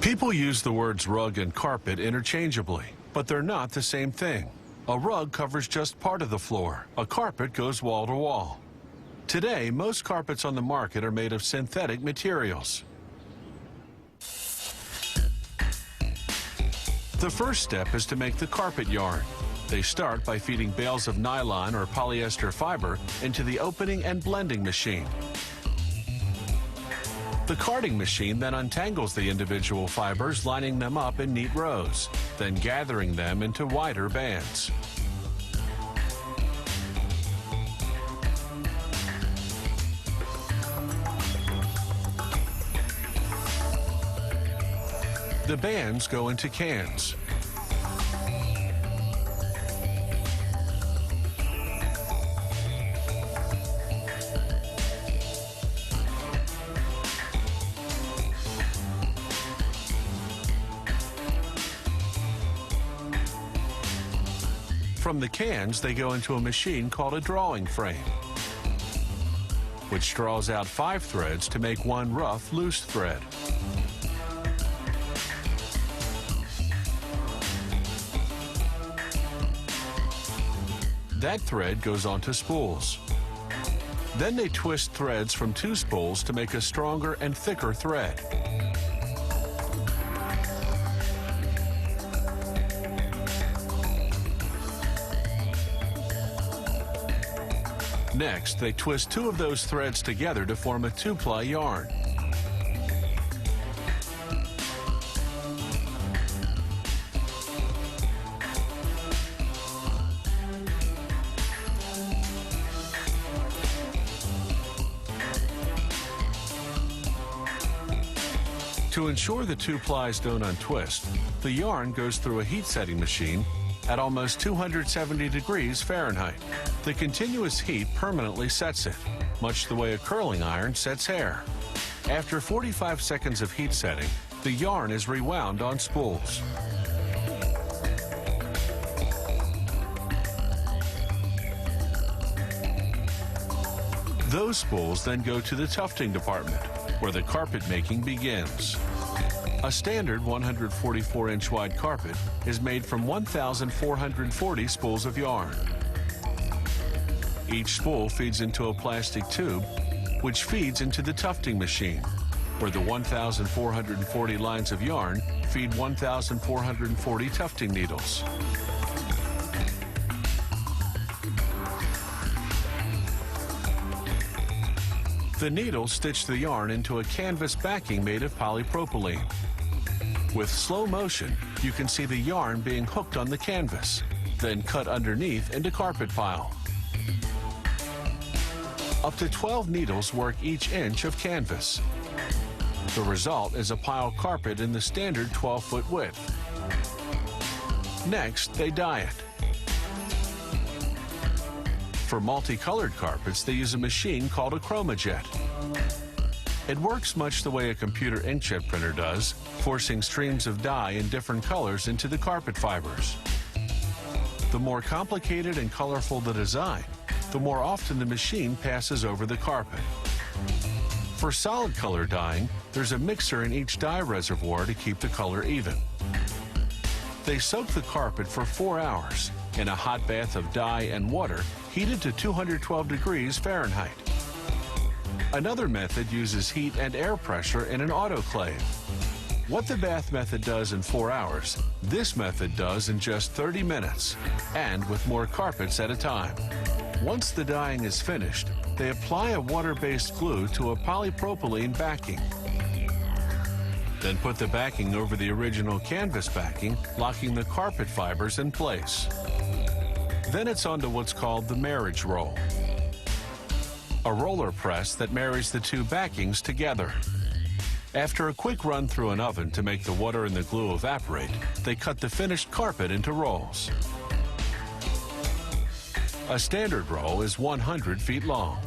People use the words rug and carpet interchangeably, but they're not the same thing. A rug covers just part of the floor. A carpet goes wall to wall. Today, most carpets on the market are made of synthetic materials. The first step is to make the carpet yarn. They start by feeding bales of nylon or polyester fiber into the opening and blending machine. The carding machine then untangles the individual fibers, lining them up in neat rows, then gathering them into wider bands. The bands go into cans. From the cans, they go into a machine called a drawing frame, which draws out 5 threads to make one rough, loose thread. That thread goes onto spools. Then they twist threads from 2 spools to make a stronger and thicker thread. Next, they twist 2 of those threads together to form a 2-ply yarn. To ensure the 2 plies don't untwist, the yarn goes through a heat-setting machine at almost 270 degrees Fahrenheit. The continuous heat permanently sets it, much the way a curling iron sets hair. After 45 seconds of heat setting, the yarn is rewound on spools. Those spools then go to the tufting department, where the carpet making begins. A standard 144-inch wide carpet is made from 1,440 spools of yarn. Each spool feeds into a plastic tube, which feeds into the tufting machine, where the 1,440 lines of yarn feed 1,440 tufting needles. The needles stitch the yarn into a canvas backing made of polypropylene. With slow motion, you can see the yarn being hooked on the canvas, then cut underneath into carpet pile. Up to 12 needles work each inch of canvas. The result is a pile carpet in the standard 12-foot width. Next, they dye it. For multicolored carpets, they use a machine called a chromajet. It works much the way a computer inkjet printer does, forcing streams of dye in different colors into the carpet fibers. The more complicated and colorful the design, the more often the machine passes over the carpet. For solid color dyeing, there's a mixer in each dye reservoir to keep the color even. They soak the carpet for 4 hours in a hot bath of dye and water heated to 212 degrees Fahrenheit. Another method uses heat and air pressure in an autoclave. What the bath method does in 4 hours, this method does in just 30 minutes, and with more carpets at a time. Once the dyeing is finished, they apply a water-based glue to a polypropylene backing. Then put the backing over the original canvas backing, locking the carpet fibers in place. Then it's onto what's called the marriage roll, a roller press that marries the 2 backings together. After a quick run through an oven to make the water and the glue evaporate, they cut the finished carpet into rolls. A standard roll is 100 feet long.